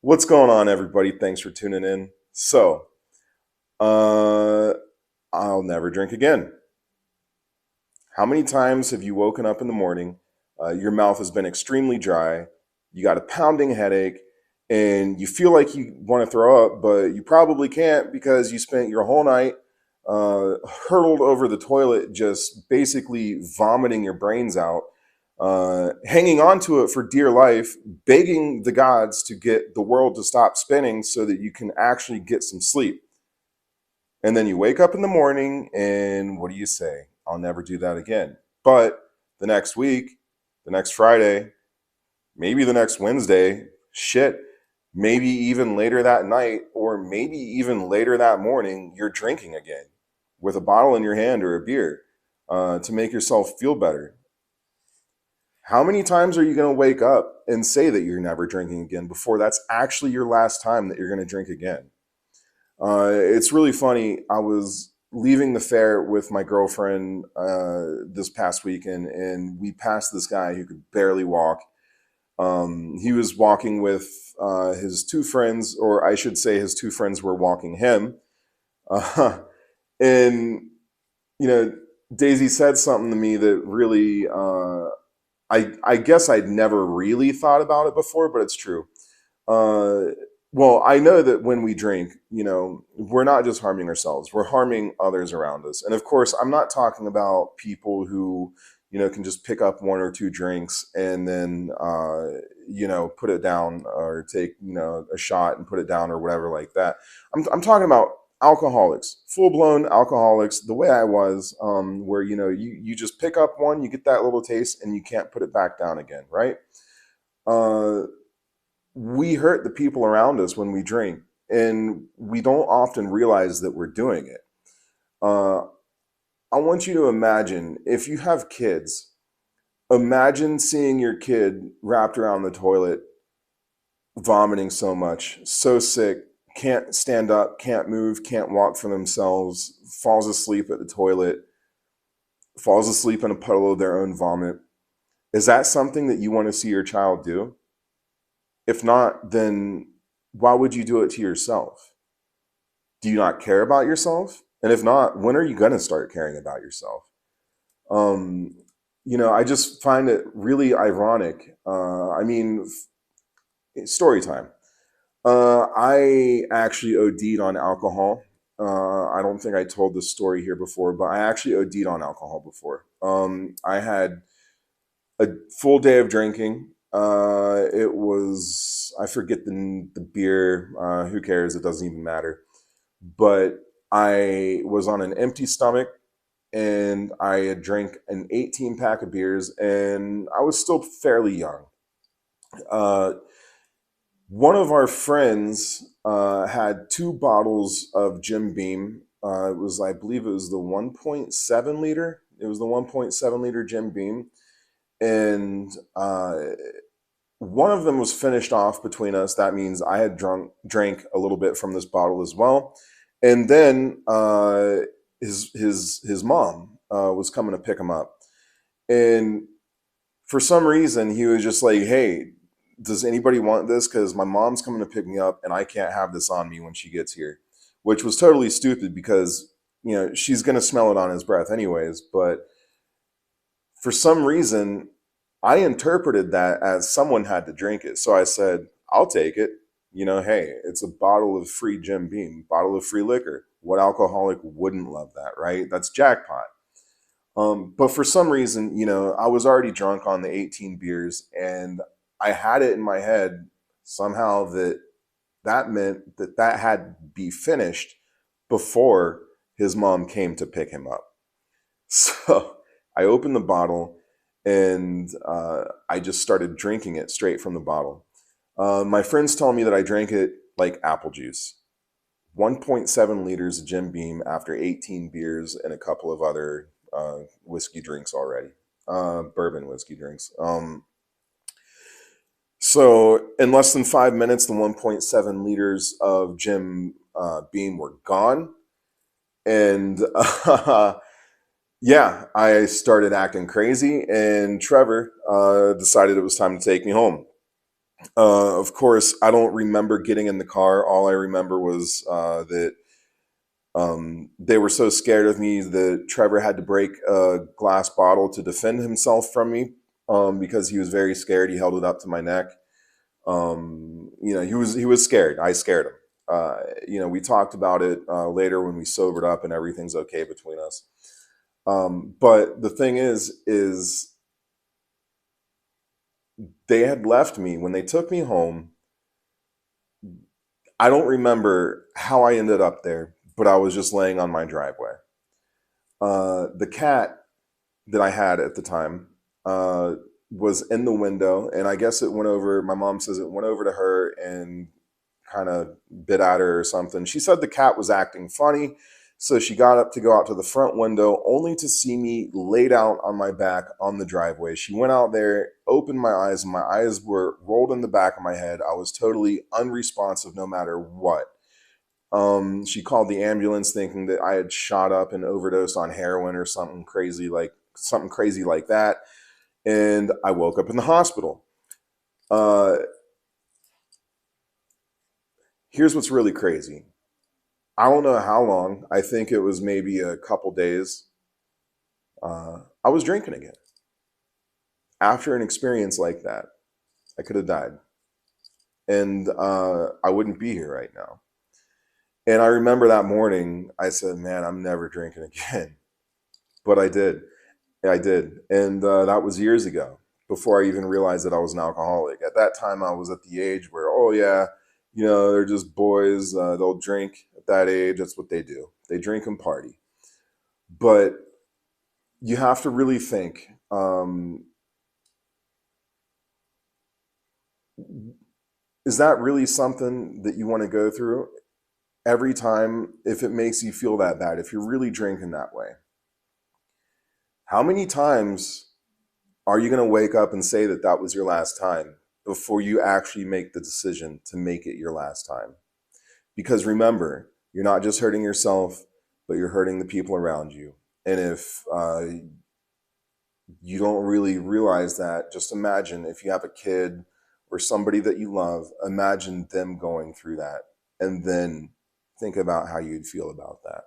What's going on, everybody? Thanks for tuning in. Uh, I'll never drink again. How many times have you woken up in the morning? Your mouth has been extremely dry. You got a pounding headache, and you feel like you want to throw up, but you probably can't because you spent your whole night hurtled over the toilet, just basically vomiting your brains out, hanging on to it for dear life, begging the gods to get the world to stop spinning so that you can actually get some sleep. And then you wake up in the morning, and what do you say? I'll never do that again. But the next week, the next Friday, maybe the next Wednesday, shit, maybe even later that night, or maybe even later that morning, you're drinking again with a bottle in your hand or a beer to make yourself feel better. How many times are you going to wake up and say that you're never drinking again before that's actually your last time that you're going to drink again? It's really funny. I was leaving the fair with my girlfriend this past weekend, and we passed this guy who could barely walk. He was walking with his two friends, or I should say, his two friends were walking him. Uh, and, you know, Daisy said something to me that really, I guess I'd never really thought about it before, but it's true. Uh, well, I know that when we drink, we're not just harming ourselves, we're harming others around us. And of course, I'm not talking about people who, can just pick up one or two drinks and then, put it down or take, a shot and put it down or whatever like that. I'm talking about alcoholics, full blown alcoholics, the way I was, where, you just pick up one, you get that little taste and you can't put it back down again, right? Uh, we hurt the people around us when we drink, and we don't often realize that we're doing it. Uh, I want you to imagine if you have kids, imagine seeing your kid wrapped around the toilet, vomiting so much, so sick, can't stand up, can't move, can't walk for themselves, falls asleep at the toilet, falls asleep in a puddle of their own vomit. Is that something that you want to see your child do? If not, then why would you do it to yourself? Do you not care about yourself? And if not, when are you going to start caring about yourself? Um, I just find it really ironic. Story time. I actually OD'd on alcohol. I don't think I told this story here before, but I actually OD'd on alcohol before. I had a full day of drinking. It was, I forget the beer. Who cares? It doesn't even matter. But I was on an empty stomach, and I had drank an 18 pack of beers, and I was still fairly young. Uh, One of our friends had two bottles of Jim Beam. I believe it was the 1.7 liter. It was the 1.7 liter Jim Beam. And one of them was finished off between us. That means I had drank a little bit from this bottle as well. And then his mom was coming to pick him up, and for some reason he was just like, "Hey, does anybody want this? Because my mom's coming to pick me up, and I can't have this on me when she gets here," which was totally stupid because she's gonna smell it on his breath anyways. But for some reason, I interpreted that as someone had to drink it. So I said, I'll take it. Hey, it's a bottle of free Jim Beam, bottle of free liquor. What alcoholic wouldn't love that, right? That's jackpot. But for some reason, I was already drunk on the 18 beers, and I had it in my head somehow that that meant that that had to be finished before his mom came to pick him up. So I opened the bottle, and I just started drinking it straight from the bottle. My friends tell me that I drank it like apple juice. 1.7 liters of Jim Beam after 18 beers and a couple of other whiskey drinks already, bourbon whiskey drinks. So in less than 5 minutes, the 1.7 liters of Jim Beam were gone. And yeah, I started acting crazy, and Trevor decided it was time to take me home. Of course, I don't remember getting in the car. All I remember was that they were so scared of me that Trevor had to break a glass bottle to defend himself from me, because he was very scared. He held it up to my neck. He was scared. I scared him. We talked about it later when we sobered up, and everything's okay between us. But the thing is they had left me when they took me home. I don't remember how I ended up there, but I was just laying on my driveway. The cat that I had at the time uh, was in the window, and I guess it went over. My mom says it went over to her and kind of bit at her or something. She said the cat was acting funny, so she got up to go out to the front window, only to see me laid out on my back on the driveway. She went out there, opened my eyes, and my eyes were rolled in the back of my head. I was totally unresponsive no matter what. She called the ambulance thinking that I had shot up and overdosed on heroin or something crazy like that. And I woke up in the hospital. Uh, Here's what's really crazy. I don't know how long. I think it was maybe a couple days. I was drinking again. After an experience like that, I could have died. And I wouldn't be here right now. And I remember that morning, I said, man, I'm never drinking again. But I did. I did. And that was years ago, before I even realized that I was an alcoholic. At that time, I was at the age where, oh, yeah, they're just boys. They'll drink at that age. That's what they do. They drink and party. But you have to really think, is that really something that you want to go through every time if it makes you feel that bad, if you're really drinking that way? How many times are you going to wake up and say that that was your last time before you actually make the decision to make it your last time? Because remember, you're not just hurting yourself, but you're hurting the people around you. And if you don't really realize that, just imagine if you have a kid or somebody that you love, imagine them going through that. And then think about how you'd feel about that.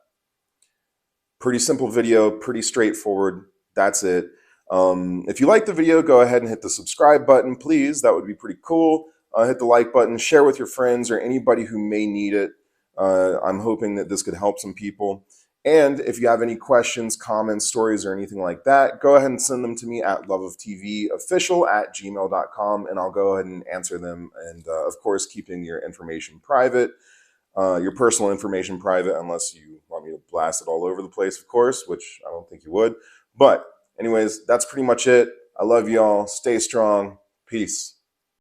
Pretty simple video, pretty straightforward. That's it. If you like the video, go ahead and hit the subscribe button, please. That would be pretty cool. Hit the like button, share with your friends or anybody who may need it. I'm hoping that this could help some people. And if you have any questions, comments, stories, or anything like that, go ahead and send them to me at loveoftvofficial@gmail.com, and I'll go ahead and answer them. And of course, keeping your information private. Your personal information private, unless you want me to blast it all over the place, of course, which I don't think you would. But anyways, that's pretty much it. I love y'all. Stay strong. Peace.